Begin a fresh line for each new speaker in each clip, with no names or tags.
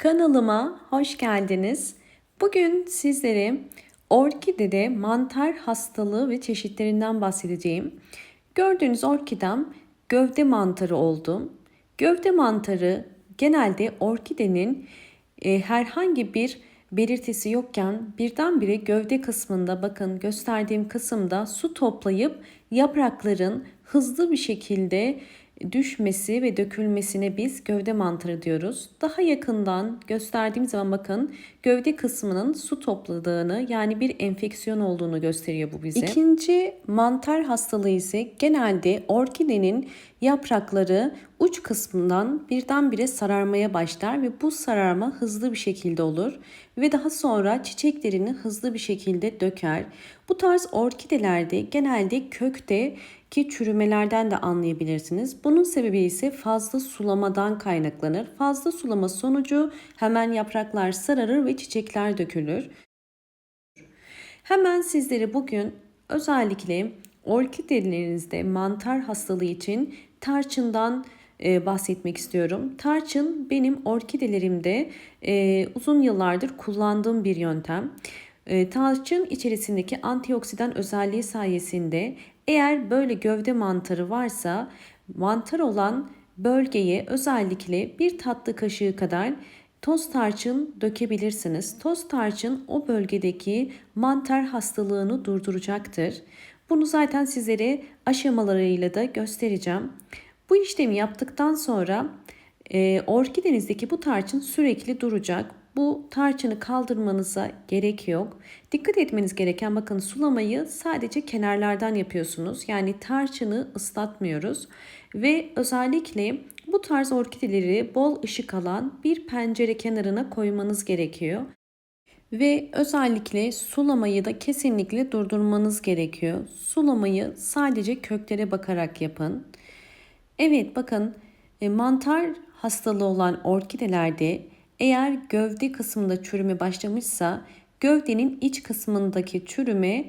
Kanalıma hoş geldiniz. Bugün sizlere orkidede mantar hastalığı ve çeşitlerinden bahsedeceğim. Gördüğünüz orkidem gövde mantarı oldu. Gövde mantarı genelde orkidenin herhangi bir belirtisi yokken birdenbire gövde kısmında, bakın gösterdiğim kısımda su toplayıp yaprakların hızlı bir şekilde düşmesi ve dökülmesine biz gövde mantarı diyoruz. Daha yakından gösterdiğim zaman bakın gövde kısmının su topladığını, yani bir enfeksiyon olduğunu gösteriyor bu bize. İkinci mantar hastalığı ise genelde orkidenin yaprakları uç kısmından birdenbire sararmaya başlar ve bu sararma hızlı bir şekilde olur ve daha sonra çiçeklerini hızlı bir şekilde döker. Bu tarz orkidelerde genelde kökte ki çürümelerden de anlayabilirsiniz. Bunun sebebi ise fazla sulamadan kaynaklanır. Fazla sulama sonucu hemen yapraklar sararır ve çiçekler dökülür. Hemen sizlere bugün özellikle orkidelerinizde mantar hastalığı için tarçından bahsetmek istiyorum. Tarçın benim orkidelerimde uzun yıllardır kullandığım bir yöntem. Tarçın içerisindeki antioksidan özelliği sayesinde eğer böyle gövde mantarı varsa mantar olan bölgeye özellikle bir tatlı kaşığı kadar toz tarçın dökebilirsiniz. Toz tarçın o bölgedeki mantar hastalığını durduracaktır. Bunu zaten sizlere aşamalarıyla da göstereceğim. Bu işlemi yaptıktan sonra orkidenizdeki bu tarçın sürekli duracak. Bu tarçını kaldırmanıza gerek yok. Dikkat etmeniz gereken, bakın sulamayı sadece kenarlardan yapıyorsunuz. Yani tarçını ıslatmıyoruz. Ve özellikle bu tarz orkideleri bol ışık alan bir pencere kenarına koymanız gerekiyor. Ve özellikle sulamayı da kesinlikle durdurmanız gerekiyor. Sulamayı sadece köklere bakarak yapın. Evet, bakın mantar hastalığı olan orkidelerde eğer gövde kısmında çürüme başlamışsa gövdenin iç kısmındaki çürüme,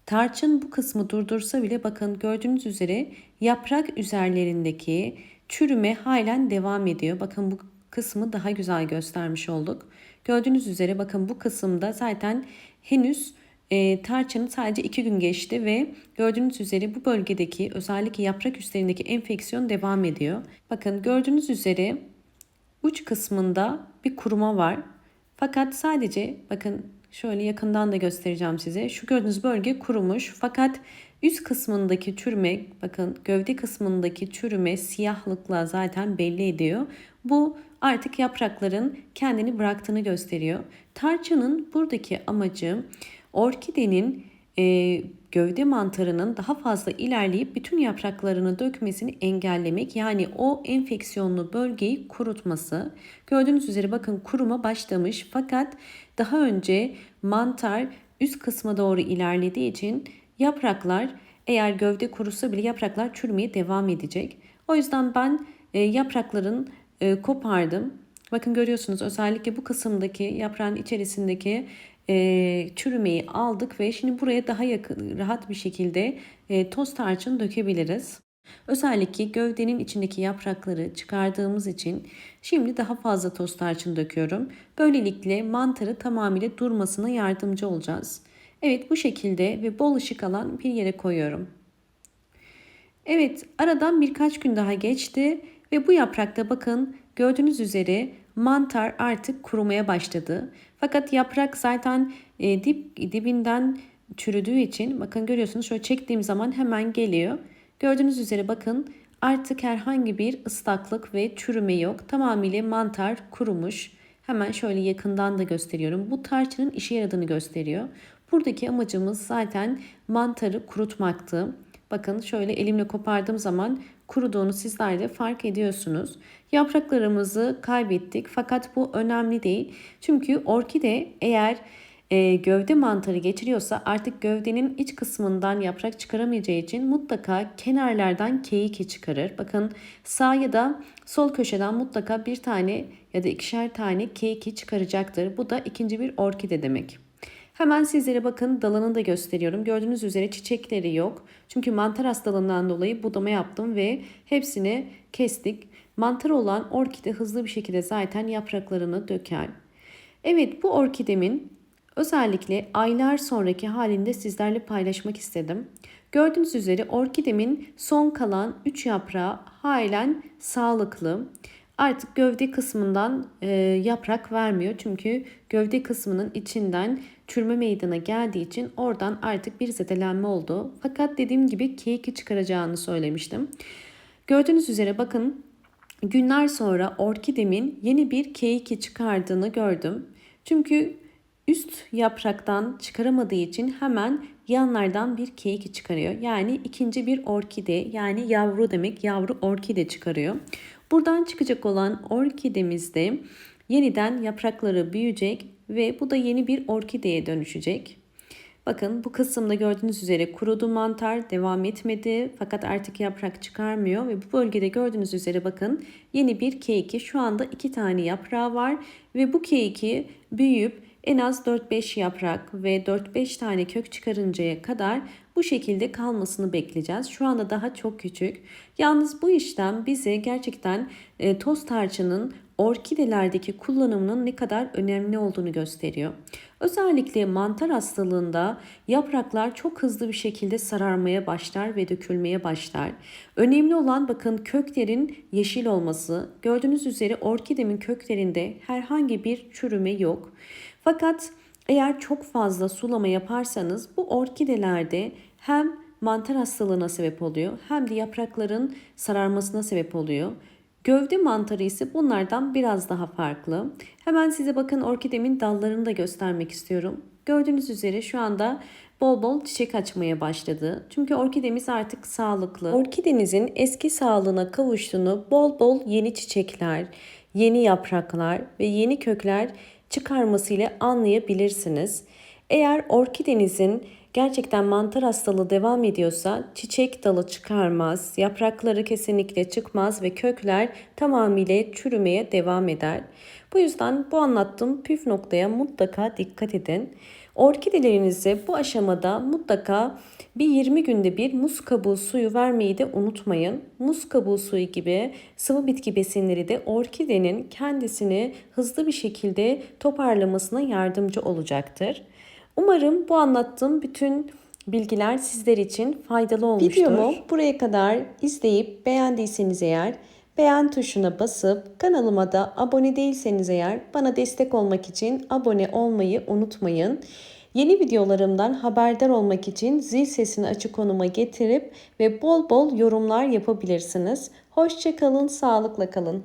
tarçın bu kısmı durdursa bile bakın gördüğünüz üzere yaprak üzerlerindeki çürüme halen devam ediyor. Bakın bu kısmı daha güzel göstermiş olduk. Gördüğünüz üzere bakın bu kısımda zaten henüz tarçının sadece 2 gün geçti ve gördüğünüz üzere bu bölgedeki özellikle yaprak üstlerindeki enfeksiyon devam ediyor. Bakın gördüğünüz üzere uç kısmında bir kuruma var. Fakat sadece bakın şöyle yakından da göstereceğim size. Şu gördüğünüz bölge kurumuş. Fakat üst kısmındaki çürüme, bakın gövde kısmındaki çürüme siyahlıkla zaten belli ediyor. Bu artık yaprakların kendini bıraktığını gösteriyor. Tarçının buradaki amacı orkidenin gövde mantarının daha fazla ilerleyip bütün yapraklarını dökmesini engellemek, yani o enfeksiyonlu bölgeyi kurutması. Gördüğünüz üzere bakın kuruma başlamış fakat daha önce mantar üst kısma doğru ilerlediği için yapraklar, eğer gövde kurusa bile yapraklar çürümeye devam edecek. O yüzden ben yaprakların kopardım. Bakın görüyorsunuz özellikle bu kısımdaki yaprağın içerisindeki çürümeyi aldık ve şimdi buraya daha yakın, rahat bir şekilde toz tarçın dökebiliriz. Özellikle gövdenin içindeki yaprakları çıkardığımız için şimdi daha fazla toz tarçın döküyorum. Böylelikle mantarı tamamıyla durmasına yardımcı olacağız. Evet, bu şekilde ve bol ışık alan bir yere koyuyorum. Evet, aradan birkaç gün daha geçti ve bu yaprakta bakın gördüğünüz üzere mantar artık kurumaya başladı. Fakat yaprak zaten dibinden çürüdüğü için bakın görüyorsunuz, şöyle çektiğim zaman hemen geliyor. Gördüğünüz üzere bakın artık herhangi bir ıslaklık ve çürüme yok. Tamamıyla mantar kurumuş. Hemen şöyle yakından da gösteriyorum. Bu tarçının işe yaradığını gösteriyor. Buradaki amacımız zaten mantarı kurutmaktı. Bakın şöyle elimle kopardığım zaman kuruduğunu sizler de fark ediyorsunuz. Yapraklarımızı kaybettik fakat bu önemli değil. Çünkü orkide eğer gövde mantarı geçiriyorsa artık gövdenin iç kısmından yaprak çıkaramayacağı için mutlaka kenarlardan keyiki çıkarır. Bakın sağ ya da sol köşeden mutlaka bir tane ya da ikişer tane keyiki çıkaracaktır. Bu da ikinci bir orkide demek. Hemen sizlere bakın dalını da gösteriyorum. Gördüğünüz üzere çiçekleri yok. Çünkü mantar hastalığından dolayı budama yaptım ve hepsini kestik. Mantarı olan orkide hızlı bir şekilde zaten yapraklarını döker. Evet, bu orkidemin özellikle aylar sonraki halinde sizlerle paylaşmak istedim. Gördüğünüz üzere orkidemin son kalan 3 yaprağı halen sağlıklı. Artık gövde kısmından yaprak vermiyor. Çünkü gövde kısmının içinden çürüme meydana geldiği için oradan artık bir zedelenme oldu. Fakat dediğim gibi keyiki çıkaracağını söylemiştim. Gördüğünüz üzere bakın, günler sonra orkidemin yeni bir keiki çıkardığını gördüm. Çünkü üst yapraktan çıkaramadığı için hemen yanlardan bir keiki çıkarıyor. Yani ikinci bir orkide, yani yavru demek, yavru orkide çıkarıyor. Buradan çıkacak olan orkidemizde yeniden yaprakları büyüyecek ve bu da yeni bir orkideye dönüşecek. Bakın, bu kısımda gördüğünüz üzere kurudu mantar, devam etmedi fakat artık yaprak çıkarmıyor ve bu bölgede gördüğünüz üzere bakın yeni bir keiki, şu anda 2 tane yaprağı var ve bu keiki büyüyüp en az 4-5 yaprak ve 4-5 tane kök çıkarıncaya kadar bu şekilde kalmasını bekleyeceğiz. Şu anda daha çok küçük. Yalnız bu işlem bize gerçekten toz tarçının orkidelerdeki kullanımının ne kadar önemli olduğunu gösteriyor. Özellikle mantar hastalığında yapraklar çok hızlı bir şekilde sararmaya başlar ve dökülmeye başlar. Önemli olan bakın köklerin yeşil olması. Gördüğünüz üzere orkidemin köklerinde herhangi bir çürüme yok. Fakat eğer çok fazla sulama yaparsanız bu orkidelerde hem mantar hastalığına sebep oluyor hem de yaprakların sararmasına sebep oluyor. Gövde mantarı ise bunlardan biraz daha farklı. Hemen size bakın orkidemin dallarını da göstermek istiyorum. Gördüğünüz üzere şu anda bol bol çiçek açmaya başladı. Çünkü orkidemiz artık sağlıklı. Orkidenizin eski sağlığına kavuştuğunu bol bol yeni çiçekler, yeni yapraklar ve yeni kökler çıkarmasıyla anlayabilirsiniz. Eğer orkidenizin gerçekten mantar hastalığı devam ediyorsa çiçek dalı çıkarmaz, yaprakları kesinlikle çıkmaz ve kökler tamamıyla çürümeye devam eder. Bu yüzden bu anlattığım püf noktaya mutlaka dikkat edin. Orkidelerinize bu aşamada mutlaka bir 20 günde bir muz kabuğu suyu vermeyi de unutmayın. Muz kabuğu suyu gibi sıvı bitki besinleri de orkidenin kendisini hızlı bir şekilde toparlamasına yardımcı olacaktır. Umarım bu anlattığım bütün bilgiler sizler için faydalı olmuştur. Videomu buraya kadar izleyip beğendiyseniz eğer beğen tuşuna basıp kanalıma da abone değilseniz eğer bana destek olmak için abone olmayı unutmayın. Yeni videolarımdan haberdar olmak için zil sesini açık konuma getirip ve bol bol yorumlar yapabilirsiniz. Hoşça kalın, sağlıkla kalın.